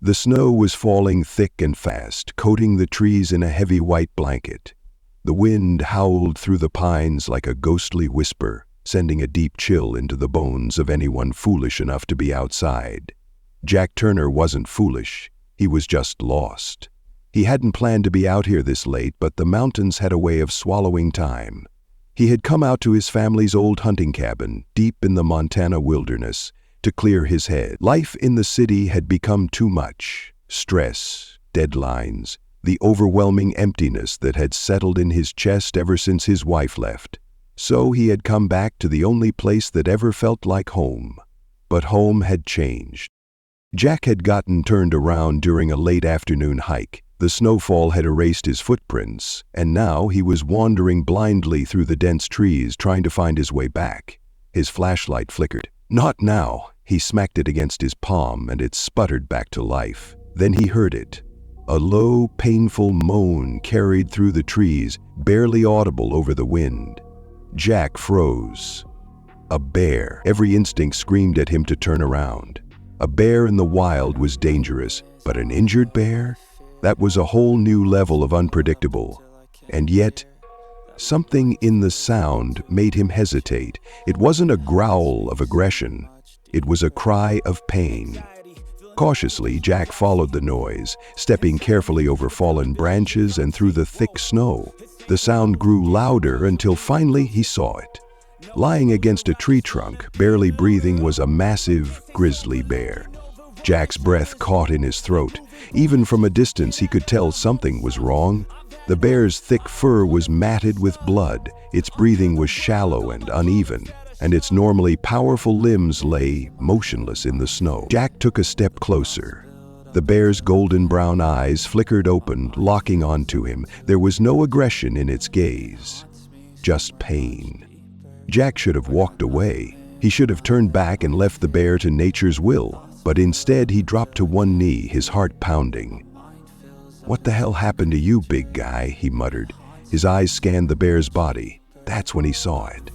The snow was falling thick and fast, coating the trees in a heavy white blanket. The wind howled through the pines like a ghostly whisper, sending a deep chill into the bones of anyone foolish enough to be outside. Jack Turner wasn't foolish, he was just lost. He hadn't planned to be out here this late, but the mountains had a way of swallowing time. He had come out to his family's old hunting cabin, deep in the Montana wilderness, to clear his head. Life in the city had become too much. Stress, deadlines, the overwhelming emptiness that had settled in his chest ever since his wife left. So he had come back to the only place that ever felt like home. But home had changed. Jack had gotten turned around during a late afternoon hike. The snowfall had erased his footprints, and now he was wandering blindly through the dense trees trying to find his way back. His flashlight flickered. Not now. He smacked it against his palm and it sputtered back to life. Then he heard it. A low, painful moan carried through the trees, barely audible over the wind. Jack froze. A bear. Every instinct screamed at him to turn around. A bear in the wild was dangerous, but an injured bear? That was a whole new level of unpredictable. And yet, something in the sound made him hesitate. It wasn't a growl of aggression. It was a cry of pain. Cautiously, Jack followed the noise, stepping carefully over fallen branches and through the thick snow. The sound grew louder until finally he saw it. Lying against a tree trunk, barely breathing, was a massive grizzly bear. Jack's breath caught in his throat. Even from a distance, he could tell something was wrong. The bear's thick fur was matted with blood, its breathing was shallow and uneven, and its normally powerful limbs lay motionless in the snow. Jack took a step closer. The bear's golden brown eyes flickered open, locking onto him. There was no aggression in its gaze, just pain. Jack should have walked away. He should have turned back and left the bear to nature's will, but instead he dropped to one knee, his heart pounding. "What the hell happened to you, big guy?" he muttered. His eyes scanned the bear's body. That's when he saw it.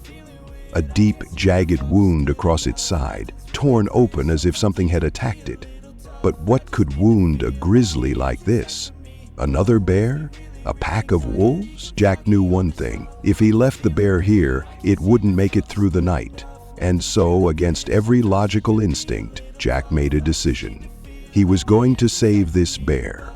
A deep, jagged wound across its side, torn open as if something had attacked it. But what could wound a grizzly like this? Another bear? A pack of wolves? Jack knew one thing. If he left the bear here, it wouldn't make it through the night. And so, against every logical instinct, Jack made a decision. He was going to save this bear.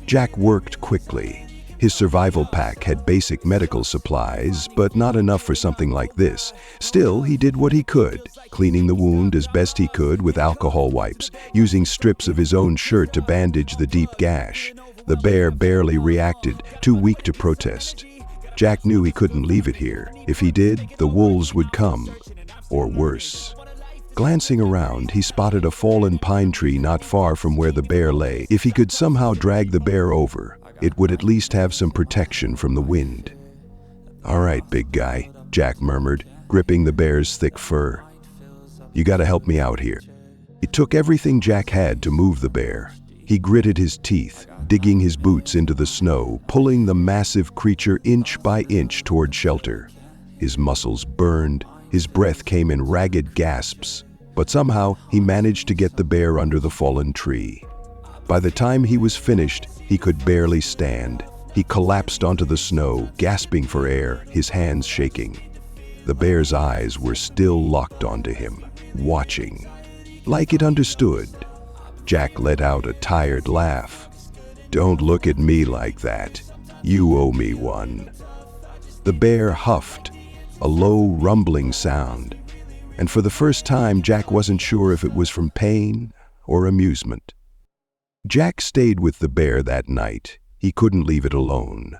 Jack worked quickly. His survival pack had basic medical supplies, but not enough for something like this. Still, he did what he could, cleaning the wound as best he could with alcohol wipes, using strips of his own shirt to bandage the deep gash. The bear barely reacted, too weak to protest. Jack knew he couldn't leave it here. If he did, the wolves would come, or worse. Glancing around, he spotted a fallen pine tree not far from where the bear lay. If he could somehow drag the bear over, it would at least have some protection from the wind. "All right, big guy," Jack murmured, gripping the bear's thick fur. "You gotta help me out here." It took everything Jack had to move the bear. He gritted his teeth, digging his boots into the snow, pulling the massive creature inch by inch toward shelter. His muscles burned, his breath came in ragged gasps, but somehow he managed to get the bear under the fallen tree. By the time he was finished, he could barely stand. He collapsed onto the snow, gasping for air, his hands shaking. The bear's eyes were still locked onto him, watching. Like it understood. Jack let out a tired laugh. "Don't look at me like that. You owe me one." The bear huffed, a low rumbling sound, and for the first time Jack wasn't sure if it was from pain or amusement. Jack stayed with the bear that night. He couldn't leave it alone.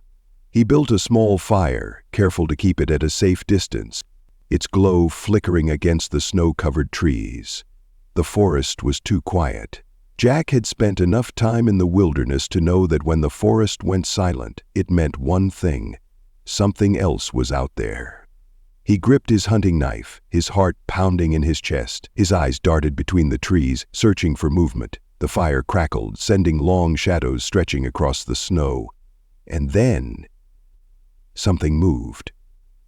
He built a small fire, careful to keep it at a safe distance, its glow flickering against the snow-covered trees. The forest was too quiet. Jack had spent enough time in the wilderness to know that when the forest went silent, it meant one thing: something else was out there. He gripped his hunting knife, his heart pounding in his chest. His eyes darted between the trees, searching for movement. The fire crackled, sending long shadows stretching across the snow. And then, something moved.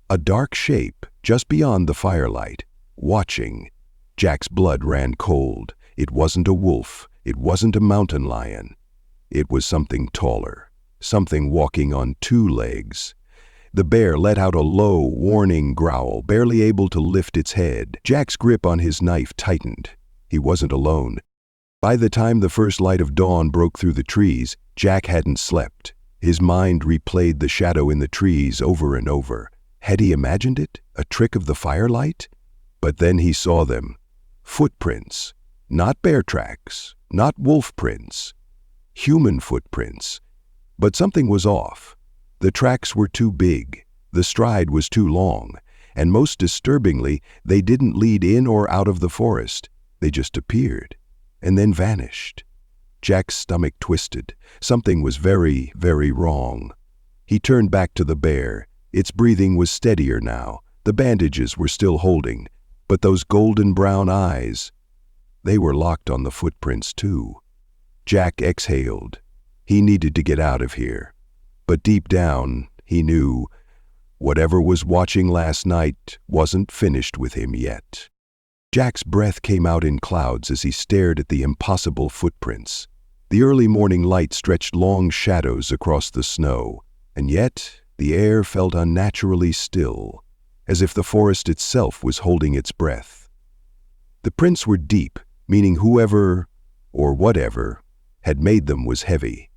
A dark shape, just beyond the firelight, watching. Jack's blood ran cold. It wasn't a wolf, It wasn't a mountain lion. It was something taller, something walking on two legs. The bear let out a low, warning growl, barely able to lift its head. Jack's grip on his knife tightened. He wasn't alone. By the time the first light of dawn broke through the trees, Jack hadn't slept. His mind replayed the shadow in the trees over and over. Had he imagined it? A trick of the firelight? But then he saw them. Footprints. Not bear tracks. Not wolf prints. Human footprints. But something was off. The tracks were too big. The stride was too long. And most disturbingly, they didn't lead in or out of the forest. They just appeared. And then vanished. Jack's stomach twisted. Something was very, very wrong. He turned back to the bear. Its breathing was steadier now. The bandages were still holding. But those golden brown eyes, they were locked on the footprints too. Jack exhaled. He needed to get out of here. But deep down, he knew whatever was watching last night wasn't finished with him yet. Jack's breath came out in clouds as he stared at the impossible footprints. The early morning light stretched long shadows across the snow, and yet the air felt unnaturally still, as if the forest itself was holding its breath. The prints were deep, meaning whoever, or whatever, had made them was heavy.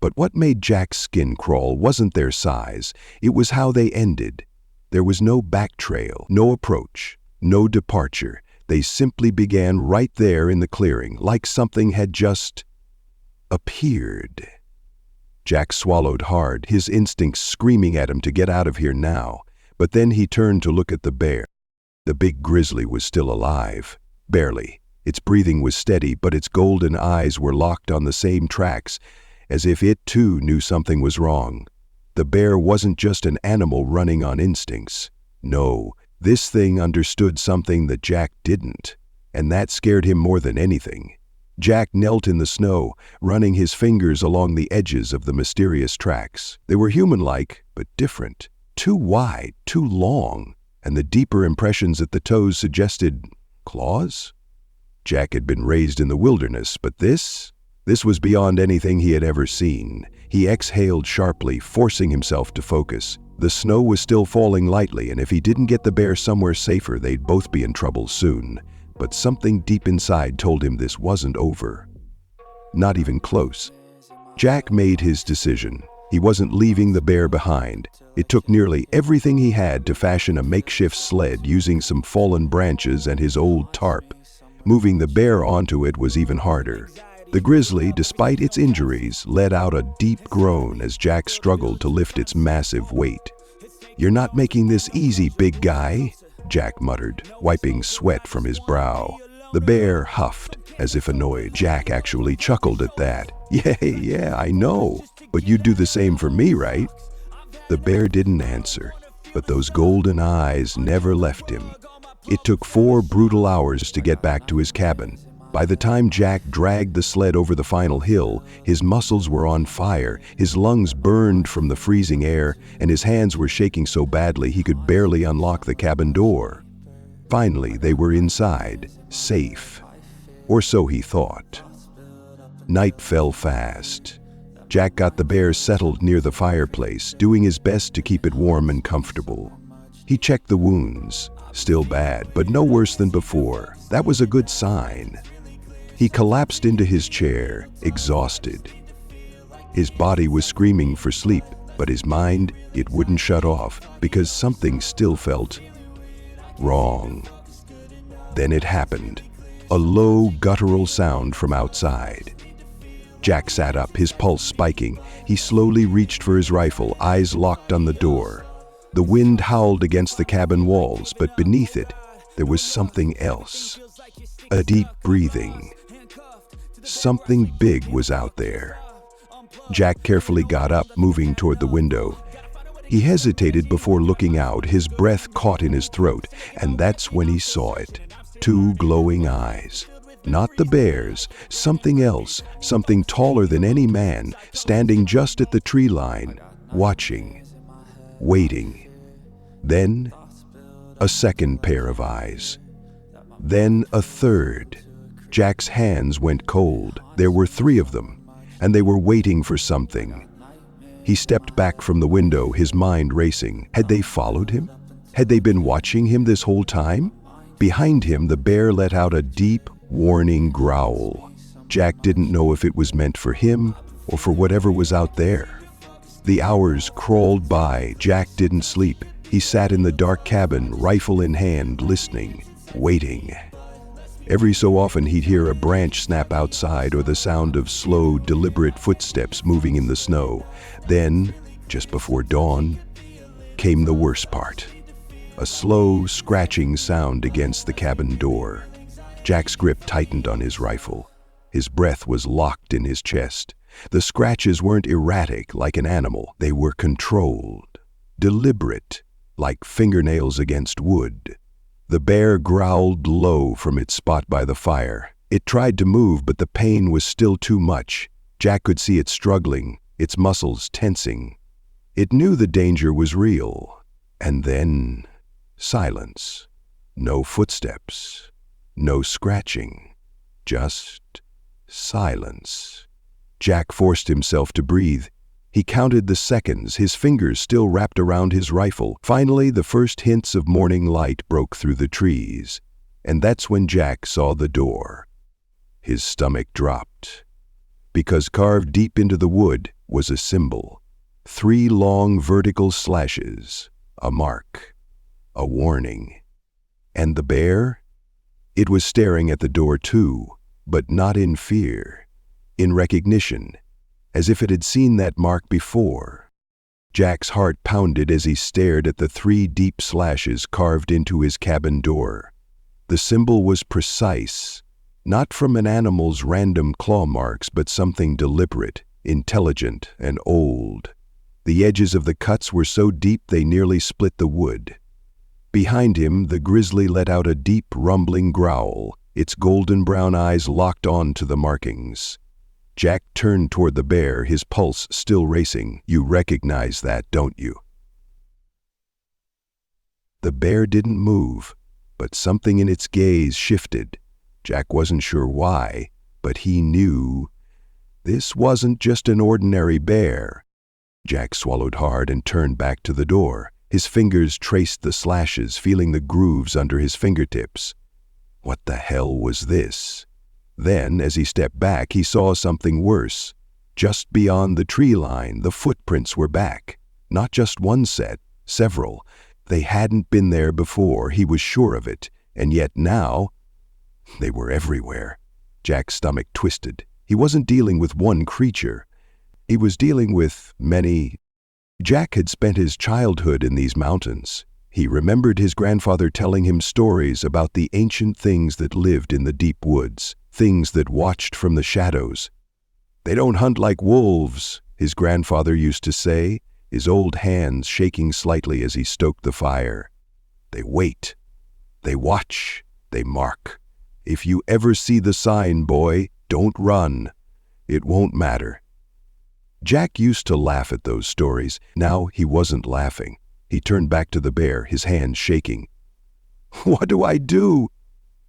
But what made Jack's skin crawl wasn't their size, it was how they ended. There was no back trail, no approach, no departure. They simply began right there in the clearing, like something had just appeared. Jack swallowed hard, his instincts screaming at him to get out of here now. But then he turned to look at the bear. The big grizzly was still alive. Barely. Its breathing was steady, but its golden eyes were locked on the same tracks, as if it too knew something was wrong. The bear wasn't just an animal running on instincts. No, this thing understood something that Jack didn't, and that scared him more than anything. Jack knelt in the snow, running his fingers along the edges of the mysterious tracks. They were human-like, but different. Too wide, too long, and the deeper impressions at the toes suggested claws? Jack had been raised in the wilderness, but this was beyond anything he had ever seen. He exhaled sharply, forcing himself to focus. The snow was still falling lightly, and if he didn't get the bear somewhere safer, they'd both be in trouble soon. But something deep inside told him this wasn't over. Not even close. Jack made his decision. He wasn't leaving the bear behind. It took nearly everything he had to fashion a makeshift sled using some fallen branches and his old tarp. Moving the bear onto it was even harder. The grizzly, despite its injuries, let out a deep groan as Jack struggled to lift its massive weight. "You're not making this easy, big guy," Jack muttered, wiping sweat from his brow. The bear huffed, as if annoyed. Jack actually chuckled at that. Yeah, I know, but you'd do the same for me, right?" The bear didn't answer, but those golden eyes never left him. It took 4 brutal hours to get back to his cabin. By the time Jack dragged the sled over the final hill, his muscles were on fire, his lungs burned from the freezing air, and his hands were shaking so badly he could barely unlock the cabin door. Finally, they were inside, safe. Or so he thought. Night fell fast. Jack got the bear settled near the fireplace, doing his best to keep it warm and comfortable. He checked the wounds. Still bad, but no worse than before. That was a good sign. He collapsed into his chair, exhausted. His body was screaming for sleep, but his mind, it wouldn't shut off, because something still felt wrong. Then it happened. A low, guttural sound from outside. Jack sat up, his pulse spiking. He slowly reached for his rifle, eyes locked on the door. The wind howled against the cabin walls, but beneath it, there was something else. A deep breathing. Something big was out there. Jack carefully got up, moving toward the window. He hesitated before looking out, his breath caught in his throat, and that's when he saw it. 2 glowing eyes. Not the bear's, something else, something taller than any man, standing just at the tree line, watching, waiting. Then, a second pair of eyes. Then a third. Jack's hands went cold. There were 3 of them, and they were waiting for something. He stepped back from the window, his mind racing. Had they followed him? Had they been watching him this whole time? Behind him, the bear let out a deep, warning growl. Jack didn't know if it was meant for him or for whatever was out there. The hours crawled by. Jack didn't sleep. He sat in the dark cabin, rifle in hand, listening, waiting. Every so often he'd hear a branch snap outside or the sound of slow, deliberate footsteps moving in the snow. Then, just before dawn, came the worst part. A slow, scratching sound against the cabin door. Jack's grip tightened on his rifle. His breath was locked in his chest. The scratches weren't erratic like an animal. They were controlled, deliberate, like fingernails against wood. The bear growled low from its spot by the fire. It tried to move, but the pain was still too much. Jack could see it struggling, its muscles tensing. It knew the danger was real. And then silence. No footsteps. No scratching. Just silence. Jack forced himself to breathe. He counted the seconds, his fingers still wrapped around his rifle. Finally, the first hints of morning light broke through the trees. And that's when Jack saw the door. His stomach dropped. Because carved deep into the wood was a symbol. 3 long vertical slashes. A mark. A warning. And the bear? It was staring at the door too, but not in fear. In recognition, as if it had seen that mark before. Jack's heart pounded as he stared at the 3 deep slashes carved into his cabin door. The symbol was precise, not from an animal's random claw marks, but something deliberate, intelligent, and old. The edges of the cuts were so deep they nearly split the wood. Behind him, the grizzly let out a deep, rumbling growl, its golden-brown eyes locked on to the markings. Jack turned toward the bear, his pulse still racing. You recognize that, don't you? The bear didn't move, but something in its gaze shifted. Jack wasn't sure why, but he knew this wasn't just an ordinary bear. Jack swallowed hard and turned back to the door. His fingers traced the slashes, feeling the grooves under his fingertips. What the hell was this? Then, as he stepped back, he saw something worse. Just beyond the tree line, the footprints were back. Not just one set, several. They hadn't been there before, he was sure of it, and yet now, they were everywhere. Jack's stomach twisted. He wasn't dealing with one creature. He was dealing with many. Jack had spent his childhood in these mountains. He remembered his grandfather telling him stories about the ancient things that lived in the deep woods. Things that watched from the shadows. They don't hunt like wolves, his grandfather used to say, his old hands shaking slightly as he stoked the fire. They wait. They watch. They mark. If you ever see the sign, boy, don't run. It won't matter. Jack used to laugh at those stories. Now he wasn't laughing. He turned back to the bear, his hands shaking. What do I do?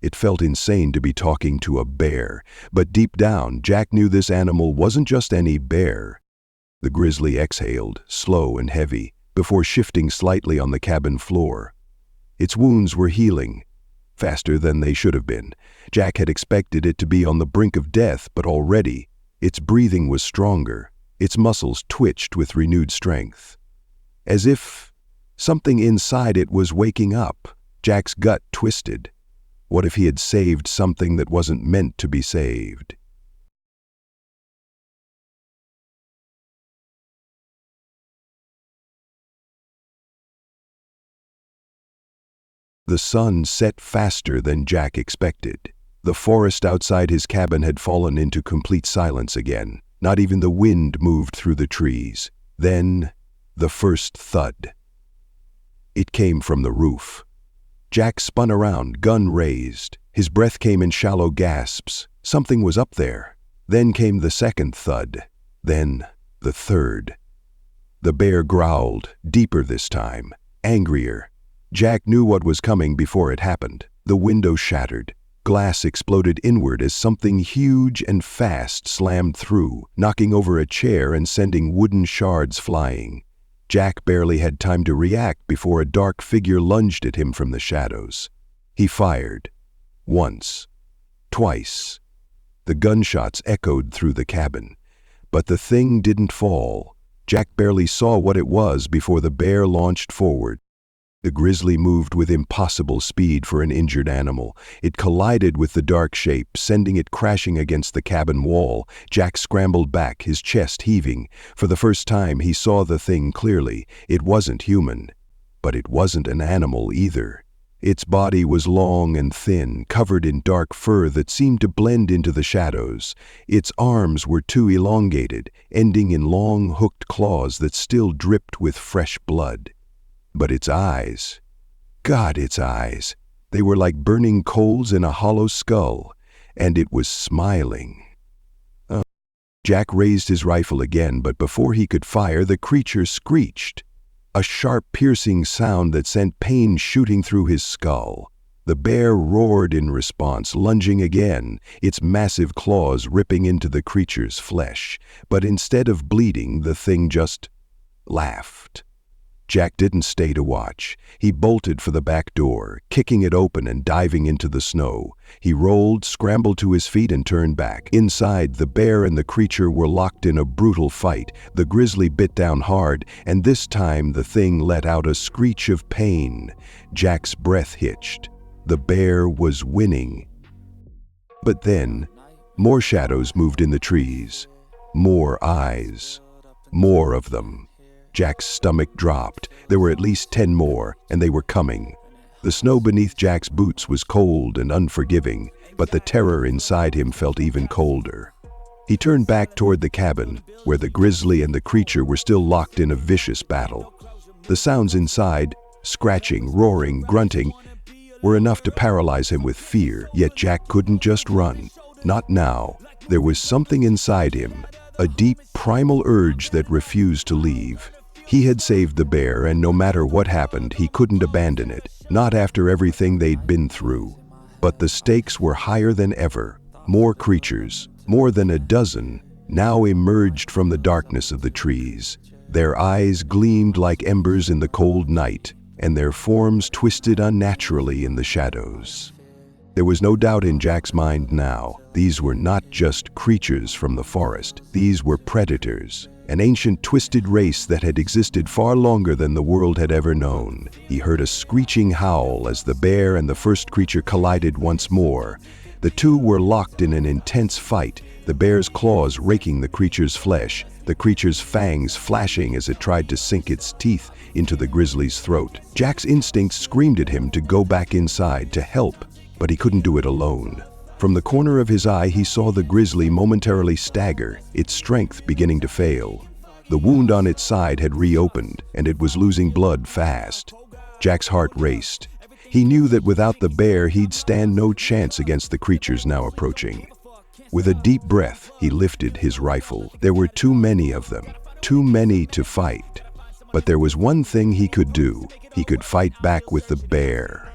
It felt insane to be talking to a bear, but deep down, Jack knew this animal wasn't just any bear. The grizzly exhaled, slow and heavy, before shifting slightly on the cabin floor. Its wounds were healing, faster than they should have been. Jack had expected it to be on the brink of death, but already, its breathing was stronger. Its muscles twitched with renewed strength. As if something inside it was waking up, Jack's gut twisted. What if he had saved something that wasn't meant to be saved? The sun set faster than Jack expected. The forest outside his cabin had fallen into complete silence again. Not even the wind moved through the trees. Then, the first thud. It came from the roof. Jack spun around, gun raised. His breath came in shallow gasps. Something was up there. Then came the second thud. Then the third. The bear growled, deeper this time, angrier. Jack knew what was coming before it happened. The window shattered. glass exploded inward as something huge and fast slammed through, knocking over a chair and sending wooden shards flying. Jack barely had time to react before a dark figure lunged at him from the shadows. He fired. Once. Twice. The gunshots echoed through the cabin. But the thing didn't fall. Jack barely saw what it was before the bear launched forward. The grizzly moved with impossible speed for an injured animal. It collided with the dark shape, sending it crashing against the cabin wall. Jack scrambled back, his chest heaving. For the first time, he saw the thing clearly. It wasn't human. But it wasn't an animal either. Its body was long and thin, covered in dark fur that seemed to blend into the shadows. Its arms were too elongated, ending in long, hooked claws that still dripped with fresh blood. But its eyes, God, its eyes, they were like burning coals in a hollow skull, and it was smiling. Jack raised his rifle again, but before he could fire, the creature screeched. A sharp, piercing sound that sent pain shooting through his skull. The bear roared in response, lunging again, its massive claws ripping into the creature's flesh. But instead of bleeding, the thing just laughed. Jack didn't stay to watch. He bolted for the back door, kicking it open and diving into the snow. He rolled, scrambled to his feet and turned back. Inside, the bear and the creature were locked in a brutal fight. The grizzly bit down hard, and this time the thing let out a screech of pain. Jack's breath hitched. The bear was winning. But then, more shadows moved in the trees. More eyes. More of them. Jack's stomach dropped. There were at least 10 more, and they were coming. The snow beneath Jack's boots was cold and unforgiving, but the terror inside him felt even colder. He turned back toward the cabin, where the grizzly and the creature were still locked in a vicious battle. The sounds inside, scratching, roaring, grunting, were enough to paralyze him with fear, yet Jack couldn't just run. Not now. There was something inside him, a deep, primal urge that refused to leave. He had saved the bear, and no matter what happened, he couldn't abandon it, not after everything they'd been through. But the stakes were higher than ever. More creatures, more than a dozen, now emerged from the darkness of the trees. Their eyes gleamed like embers in the cold night, and their forms twisted unnaturally in the shadows. There was no doubt in Jack's mind now. These were not just creatures from the forest. These were predators. An ancient twisted race that had existed far longer than the world had ever known. He heard a screeching howl as the bear and the first creature collided once more. The two were locked in an intense fight, the bear's claws raking the creature's flesh, the creature's fangs flashing as it tried to sink its teeth into the grizzly's throat. Jack's instincts screamed at him to go back inside to help, but he couldn't do it alone. From the corner of his eye, he saw the grizzly momentarily stagger, its strength beginning to fail. The wound on its side had reopened, and it was losing blood fast. Jack's heart raced. He knew that without the bear, he'd stand no chance against the creatures now approaching. With a deep breath, he lifted his rifle. There were too many of them, too many to fight. But there was one thing he could do. He could fight back with the bear.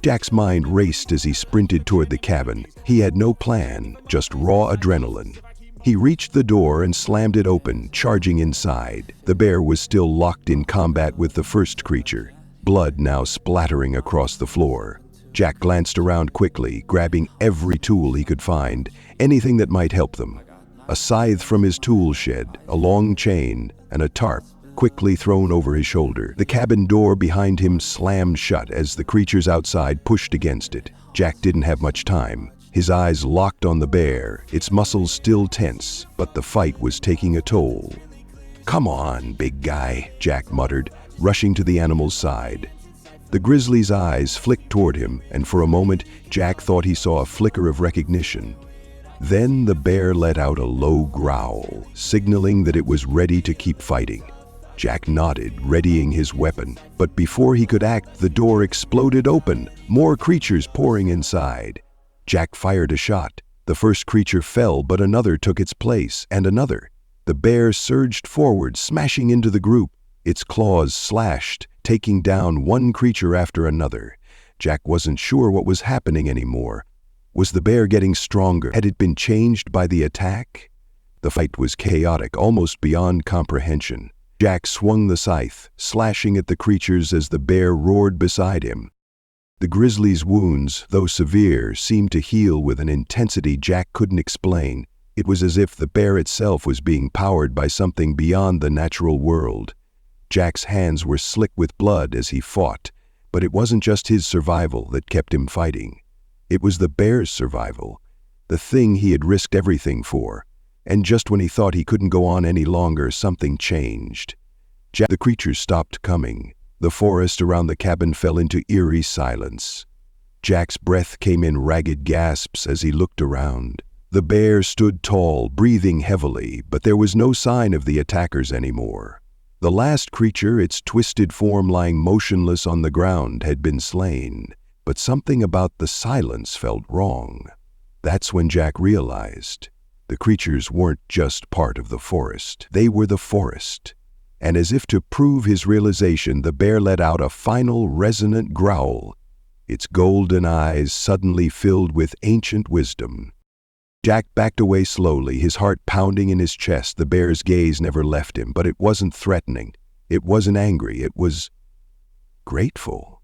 Jack's mind raced as he sprinted toward the cabin. He had no plan, just raw adrenaline. He reached the door and slammed it open, charging inside. The bear was still locked in combat with the first creature, blood now splattering across the floor. Jack glanced around quickly, grabbing every tool he could find, anything that might help them. A scythe from his tool shed, a long chain, and a tarp quickly thrown over his shoulder. The cabin door behind him slammed shut as the creatures outside pushed against it. Jack didn't have much time. His eyes locked on the bear, its muscles still tense, but the fight was taking a toll. "Come on, big guy," Jack muttered, rushing to the animal's side. The grizzly's eyes flicked toward him, and for a moment, Jack thought he saw a flicker of recognition. Then the bear let out a low growl, signaling that it was ready to keep fighting. Jack nodded, readying his weapon, but before he could act, the door exploded open, more creatures pouring inside. Jack fired a shot. The first creature fell, but another took its place, and another. The bear surged forward, smashing into the group. Its claws slashed, taking down one creature after another. Jack wasn't sure what was happening anymore. Was the bear getting stronger? Had it been changed by the attack? The fight was chaotic, almost beyond comprehension. Jack swung the scythe, slashing at the creatures as the bear roared beside him. The grizzly's wounds, though severe, seemed to heal with an intensity Jack couldn't explain. It was as if the bear itself was being powered by something beyond the natural world. Jack's hands were slick with blood as he fought, but it wasn't just his survival that kept him fighting. It was the bear's survival, the thing he had risked everything for. And just when he thought he couldn't go on any longer, something changed. The creatures stopped coming. The forest around the cabin fell into eerie silence. Jack's breath came in ragged gasps as he looked around. The bear stood tall, breathing heavily, but there was no sign of the attackers anymore. The last creature, its twisted form lying motionless on the ground, had been slain, but something about the silence felt wrong. That's when Jack realized the creatures weren't just part of the forest. They were the forest. And as if to prove his realization, the bear let out a final resonant growl, its golden eyes suddenly filled with ancient wisdom. Jack backed away slowly, his heart pounding in his chest. The bear's gaze never left him, but it wasn't threatening. It wasn't angry. It was grateful.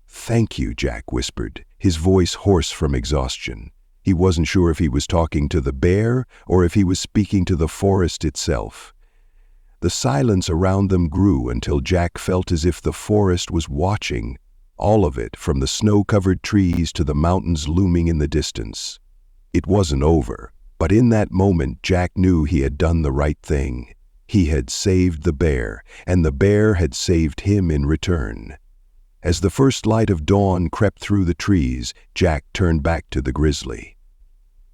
"Thank you," Jack whispered, his voice hoarse from exhaustion. He wasn't sure if he was talking to the bear or if he was speaking to the forest itself. The silence around them grew until Jack felt as if the forest was watching, all of it, from the snow-covered trees to the mountains looming in the distance. It wasn't over, but in that moment Jack knew he had done the right thing. He had saved the bear, and the bear had saved him in return. As the first light of dawn crept through the trees, Jack turned back to the grizzly.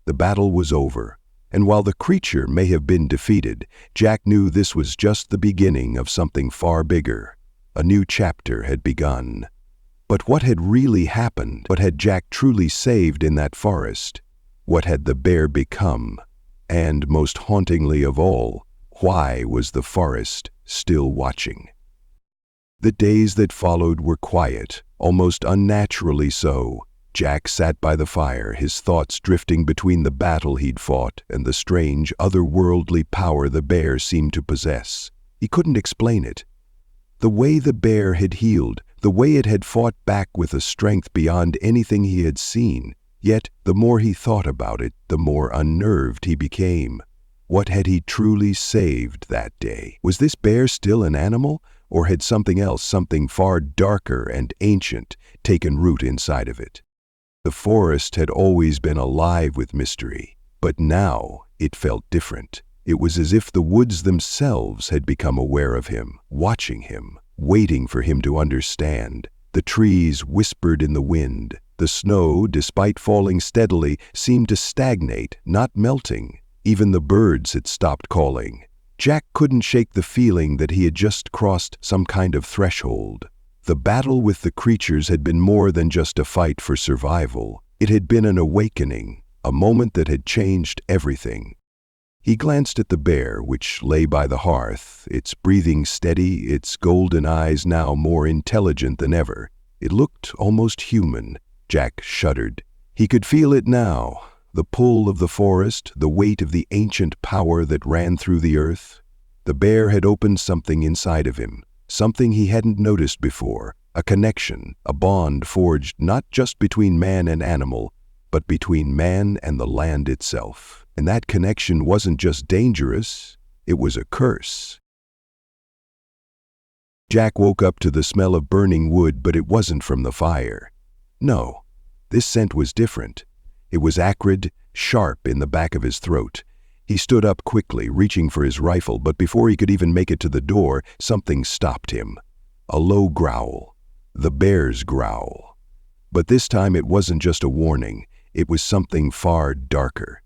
The battle was over, and while the creature may have been defeated, Jack knew this was just the beginning of something far bigger. A new chapter had begun. But what had really happened? What had Jack truly saved in that forest? What had the bear become? And, most hauntingly of all, why was the forest still watching? The days that followed were quiet, almost unnaturally so. Jack sat by the fire, his thoughts drifting between the battle he'd fought and the strange, otherworldly power the bear seemed to possess. He couldn't explain it. The way the bear had healed, the way it had fought back with a strength beyond anything he had seen. Yet, the more he thought about it, the more unnerved he became. What had he truly saved that day? Was this bear still an animal, or had something else, something far darker and ancient, taken root inside of it? The forest had always been alive with mystery, but now it felt different. It was as if the woods themselves had become aware of him, watching him, waiting for him to understand. The trees whispered in the wind. The snow, despite falling steadily, seemed to stagnate, not melting. Even the birds had stopped calling. Jack couldn't shake the feeling that he had just crossed some kind of threshold. The battle with the creatures had been more than just a fight for survival. It had been an awakening, a moment that had changed everything. He glanced at the bear, which lay by the hearth, its breathing steady, its golden eyes now more intelligent than ever. It looked almost human. Jack shuddered. He could feel it now, the pull of the forest, the weight of the ancient power that ran through the earth. The bear had opened something inside of him. Something he hadn't noticed before, a connection, a bond forged not just between man and animal, but between man and the land itself. And that connection wasn't just dangerous, it was a curse. Jack woke up to the smell of burning wood, but it wasn't from the fire. No, this scent was different. It was acrid, sharp in the back of his throat. He stood up quickly, reaching for his rifle, but before he could even make it to the door, something stopped him. A low growl. The bear's growl. But this time it wasn't just a warning. It was something far darker.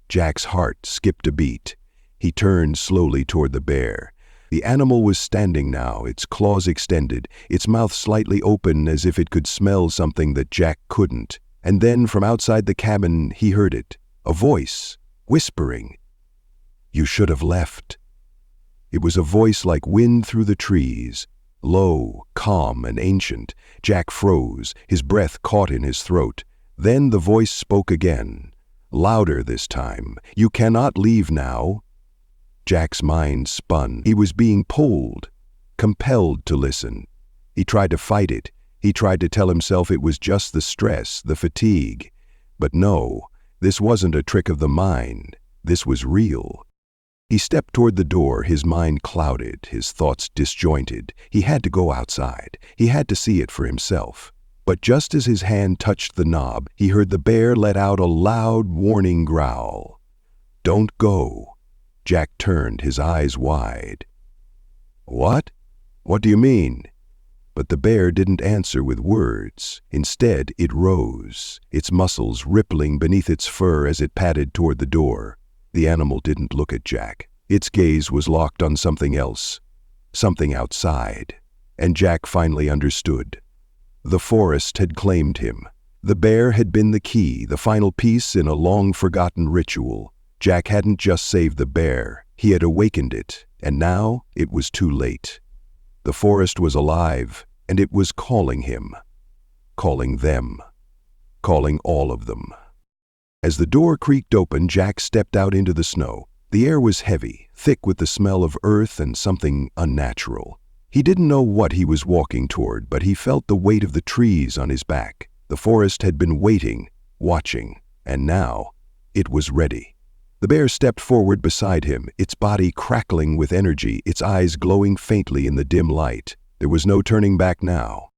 Jack's heart skipped a beat. He turned slowly toward the bear. The animal was standing now, its claws extended, its mouth slightly open as if it could smell something that Jack couldn't. And then from outside the cabin he heard it. A voice. Whispering, "You should have left." It was a voice like wind through the trees, Low, calm, and ancient, Jack froze, his breath caught in his throat. Then the voice spoke again, louder this time. "You cannot leave now." Jack's mind spun. He was being pulled, compelled to listen. He tried to fight it. He tried to tell himself it was just the stress, the fatigue. But no, this wasn't a trick of the mind. This was real. He stepped toward the door, his mind clouded, his thoughts disjointed. He had to go outside. He had to see it for himself. But just as his hand touched the knob, he heard the bear let out a loud, warning growl. "Don't go." Jack turned, his eyes wide. "What? What do you mean?" But the bear didn't answer with words. Instead, it rose, its muscles rippling beneath its fur as it padded toward the door. The animal didn't look at Jack. Its gaze was locked on something else, something outside. And Jack finally understood. The forest had claimed him. The bear had been the key, the final piece in a long-forgotten ritual. Jack hadn't just saved the bear, he had awakened it, and now it was too late. The forest was alive, and it was calling him. Calling them. Calling all of them. As the door creaked open, Jack stepped out into the snow. The air was heavy, thick with the smell of earth and something unnatural. He didn't know what he was walking toward, but he felt the weight of the trees on his back. The forest had been waiting, watching, and now it was ready. The bear stepped forward beside him, its body crackling with energy, its eyes glowing faintly in the dim light. There was no turning back now.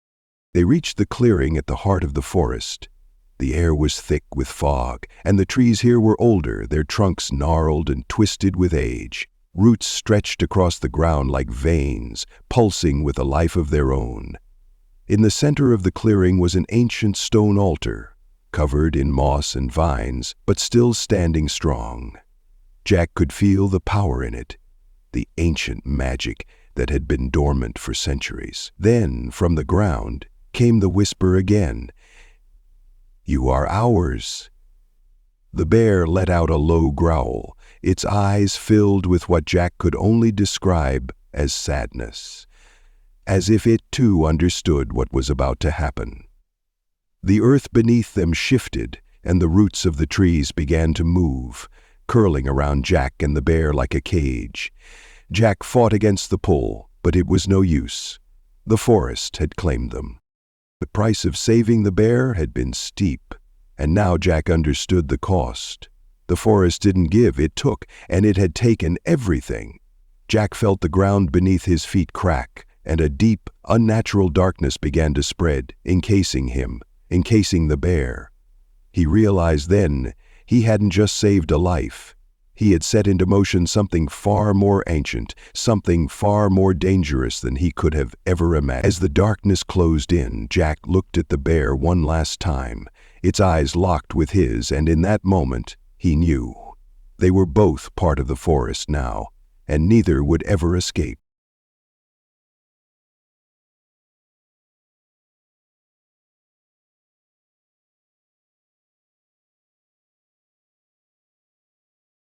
They reached the clearing at the heart of the forest. The air was thick with fog, and the trees here were older, their trunks gnarled and twisted with age. Roots stretched across the ground like veins, pulsing with a life of their own. In the center of the clearing was an ancient stone altar, covered in moss and vines, but still standing strong. Jack could feel the power in it, the ancient magic that had been dormant for centuries. Then, from the ground, came the whisper again. "You are ours." The bear let out a low growl, its eyes filled with what Jack could only describe as sadness, as if it too understood what was about to happen. The earth beneath them shifted, and the roots of the trees began to move, curling around Jack and the bear like a cage. Jack fought against the pull, but it was no use. The forest had claimed them. The price of saving the bear had been steep, and now Jack understood the cost. The forest didn't give, it took, and it had taken everything. Jack felt the ground beneath his feet crack, and a deep, unnatural darkness began to spread, encasing him, encasing the bear. He realized then he hadn't just saved a life. He had set into motion something far more ancient, something far more dangerous than he could have ever imagined. As the darkness closed in, Jack looked at the bear one last time. Its eyes locked with his, and in that moment, he knew. They were both part of the forest now, and neither would ever escape.